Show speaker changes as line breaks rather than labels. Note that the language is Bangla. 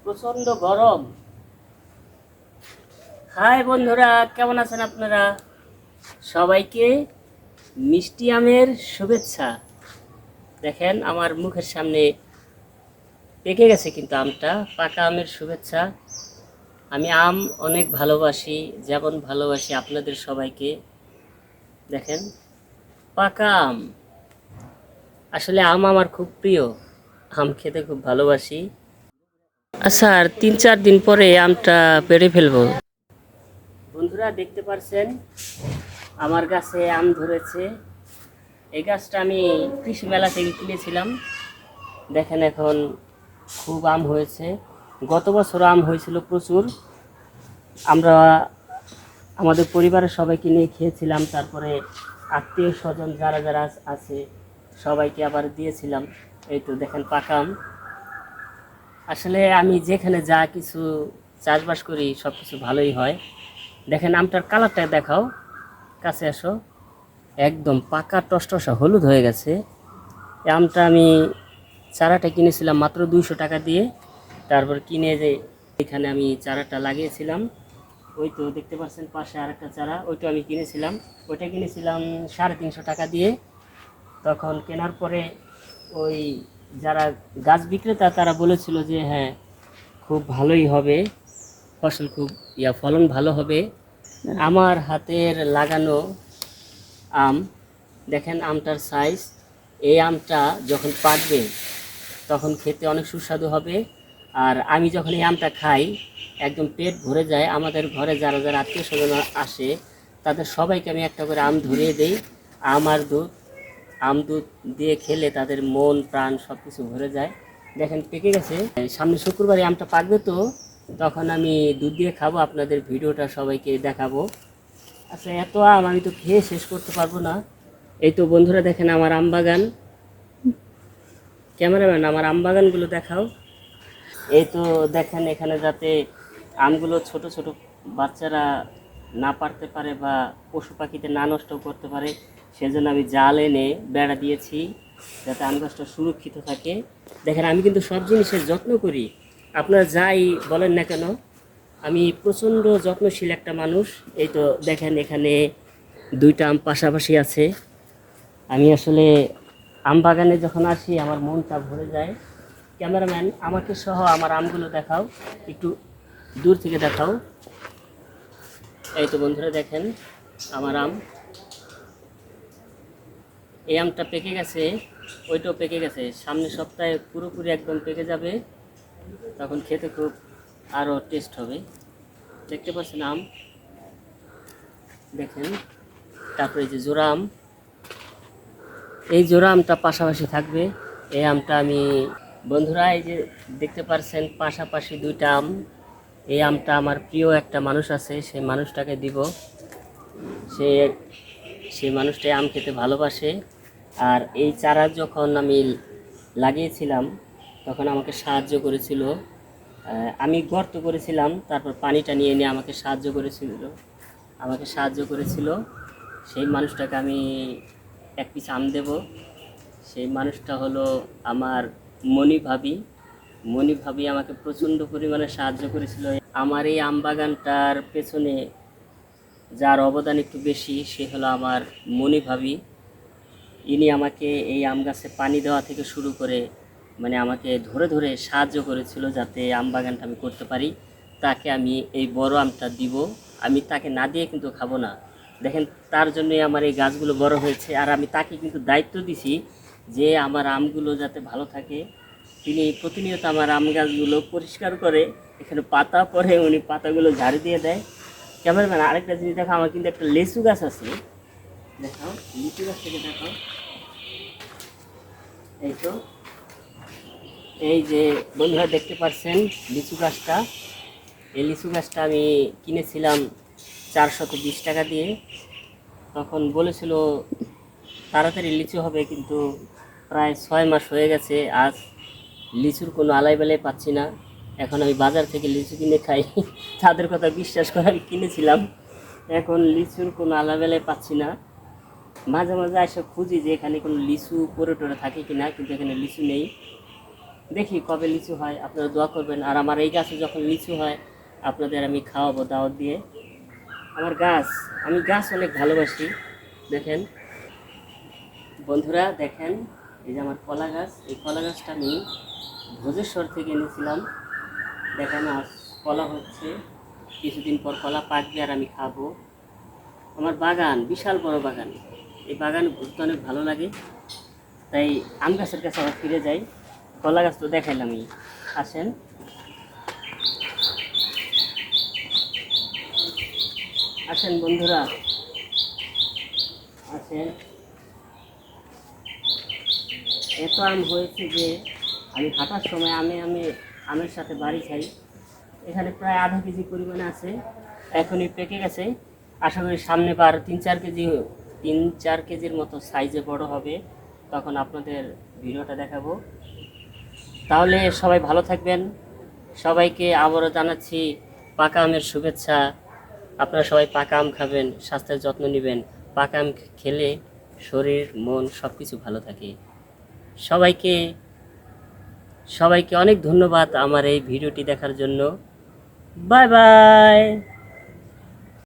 প্রচন্ড গরম। হাই বন্ধুরা, কেমন আছেন আপনারা? সবাইকে মিষ্টি আমের শুভেচ্ছা। দেখেন আমার মুখের সামনে পেকে গেছে কিন্তু আমটা, পাকা আমের শুভেচ্ছা। আমি আম অনেক ভালোবাসি, যেমন ভালোবাসি আপনাদের সবাইকে। দেখেন পাকা আম, আসলে আম আমার খুব প্রিয়, আম খেতে খুব ভালোবাসি। আচ্ছা, আর 3-4 দিন পরে আমটা পেড়ে ফেলবো। বন্ধুরা দেখতে পাচ্ছেন আমার গাছে আম ধরেছে। এই গাছটা আমি কৃষি মেলা থেকে কিনেছিলাম। দেখেন এখন খুব আম হয়েছে। গত বছর আম হয়েছিল প্রচুর। আমরা আমাদের পরিবারের সবাইকে নিয়ে খেয়েছিলাম, তারপরে আত্মীয় স্বজন যারা যারা আছে সবাইকে আবার দিয়েছিলাম। এই তো দেখেন পাকা আম। আসলে আমি যেখানে যা কিছু চাষবাস করি সব কিছু ভালোই হয়। দেখেন আমটার কালারটা দেখাও, কাছে আসো। একদম পাকা টসটসা হলুদ হয়ে গেছে। এই আমটা আমি চারাটা কিনেছিলাম মাত্র 200 টাকা দিয়ে। তারপর কিনে যে এখানে আমি চারাটা লাগিয়েছিলাম। ওই তো দেখতে পাচ্ছেন পাশে আরেকটা চারা, ওইটা আমি কিনেছিলাম। ওইটা কিনেছিলাম 350 টাকা দিয়ে। তখন কেনার পরে ওই যারা গাছ বিক্রেতা তারা বলেছিল যে হ্যাঁ খুব ভালোই হবে, ফসল খুব ফলন ভালো হবে। আমার হাতের লাগানো আম, দেখেন আমটার সাইজ। এই আমটা যখন পাকবে তখন খেতে অনেক সুস্বাদু হবে। আর আমি যখন এই আমটা খাই একদম পেট ভরে যায়। আমাদের ঘরে যারা যারা আত্মীয় স্বজন আসে তাদের সবাইকে আমি একটা করে আম ধরিয়ে দিই। আম দুধ দিয়ে খেলে তাদের মন প্রাণ সব কিছু ভরে যায়। দেখেন পেকে গেছে। সামনে শুক্রবারে আমটা পাকবে, তো তখন আমি দুধ দিয়ে খাবো, আপনাদের ভিডিওটা সবাইকে দেখাবো। আচ্ছা, এত আম আমি তো খেয়ে শেষ করতে পারবো না। এই তো বন্ধুরা দেখেন আমার আম বাগান। ক্যামেরাম্যান আমার আম বাগানগুলো দেখাও। এই তো দেখেন এখানে যাতে আমগুলো ছোট ছোট বাচ্চারা না পারতে পারে বা পশু পাখিতে না নষ্ট করতে পারে, সেজন্য আমি জাল এনে বেড়া দিয়েছি যাতে আম গাছটা সুরক্ষিত থাকে। দেখেন আমি কিন্তু সব জিনিসের যত্ন করি, আপনারা যাই বলেন না কেন আমি প্রচণ্ড যত্নশীল একটা মানুষ। এই তো দেখেন এখানে 2টা আম পাশাপাশি আছে। আমি আসলে আম বাগানে যখন আসি আমার মনটা ভরে যায়। ক্যামেরাম্যান আমাকে সহ আমার আমগুলো দেখাও, একটু দূর থেকে দেখাও। এই তো বন্ধুরা দেখেন আমার আম। এই আমটা পেকে গেছে, ওইটাও পেকে গেছে। সামনের সপ্তাহে পুরোপুরি একদম পেকে যাবে, তখন খেতে খুব আরও টেস্ট হবে। দেখতে পাচ্ছেন আম, দেখেন। তারপরে এই যে জোড়া আম, এই জোড়া আমটা পাশাপাশি থাকবে। এই আমটা আমি বন্ধুরা এই যে দেখতে পাচ্ছেন পাশাপাশি 2টা আম। এই আমটা আমার প্রিয় একটা মানুষ আছে, সেই মানুষটাকে দিব। সে সেই মানুষটাই আম খেতে ভালোবাসে। আর এই চারা যখন আমি লাগিয়েছিলাম তখন আমাকে সাহায্য করেছিল। আমি গর্ত করেছিলাম, তারপর পানিটা নিয়ে নিয়ে আমাকে সাহায্য করেছিল। সেই মানুষটাকে আমি এক পিস আম দেব। সেই মানুষটা হলো আমার মনি ভাবি। মনি ভাবি আমাকে প্রচণ্ড পরিমাণে সাহায্য করেছিল। আমার এই আম বাগানটার পেছনে যার অবদান একটু বেশি সে হলো আমার মনি ভাবি। ইনি আমাকে এই আম গাছে পানি দেওয়া থেকে শুরু করে মানে আমাকে ধরে ধরে সাহায্য করেছিল যাতে আম বাগানটা আমি করতে পারি। তাকে আমি এই বড় আমটা দিব। আমি তাকে না দিয়ে কিন্তু খাবো না। দেখেন তার জন্যই আমার এই গাছগুলো বড় হয়েছে। আর আমি তাকে কিন্তু দায়িত্ব দিছি যে আমার আমগুলো যাতে ভালো থাকে। তিনি প্রতিনিয়ত আমার আম গাছগুলো পরিষ্কার করে, এখানে পাতা পড়ে উনি পাতাগুলো ঝাড়ু দিয়ে দেয়। ক্যামেরাম্যান আরেকটা জিনিস দেখো, আমার কিন্তু একটা লেচু গাছ আছে, দেখাও লিচু গাছ থেকে দেখাও। এই তো এই যে বন্ধুরা দেখতে পাচ্ছেন লিচু গাছটা। এই লিচু গাছটা আমি কিনেছিলাম 420 টাকা দিয়ে। তখন বলেছিল তাড়াতাড়ি লিচু হবে, কিন্তু প্রায় 6 মাস হয়ে গেছে, আজ লিচুর কোনো আলাই বেলাই পাচ্ছি না। এখন আমি বাজার থেকে লিচু কিনে খাই। তাদের কথা বিশ্বাস করে আমি কিনেছিলাম, এখন লিচুর কোনো আলাবেলায় পাচ্ছি না। মাঝে মাঝে এসে খুঁজি যে এখানে কোনো লিচু পড়ে টরে থাকে কিনা, কিন্তু এখানে লিচু নেই। দেখি কবে লিচু হয়, আপনারা দোয়া করবেন। আর আমার এই গাছে যখন লিচু হয় আপনাদের আমি খাওয়াবো দাওয়াত দিয়ে। আমার গাছ, আমি গাছ অনেক ভালোবাসি। দেখেন বন্ধুরা, দেখেন এই যে আমার কলা গাছ, এই কলা গাছটা আমি ভোজেশ্বর থেকে এনেছিলাম। দেখেন আজ কলা হচ্ছে, কিছুদিন পর কলা পাকবে আর আমি খাবো। আমার বাগান বিশাল বড় বাগান, এই বাগান ঘুরতে অনেক ভালো লাগে। তাই আম গাছের কাছে আবার ফিরে যাই। কলা গাছ তো দেখাইলামই, আসেন। আসেন বন্ধুরা, আসেন। এত আম হয়েছে যে আমি হাঁটার সময় আমের সাথে বাড়ি খাই। এখানে প্রায় আধা কেজি পরিমাণে আছে, এখনই পেকে গেছে। আশা করি সামনে বার 3-4 কেজির মতো সাইজে বড় হবে, তখন আপনাদের ভিডিওটা দেখাবো। তাহলে সবাই ভালো থাকবেন। সবাইকে আবারও জানাচ্ছি পাকা আমের শুভেচ্ছা। আপনারা সবাই পাকা আম খাবেন, স্বাস্থ্যের যত্ন নেবেন। পাকা আম খেলে শরীর মন সব কিছু ভালো থাকে। সবাইকে সবাইকে অনেক ধন্যবাদ আমার এই ভিডিওটি দেখার জন্য। Bye bye.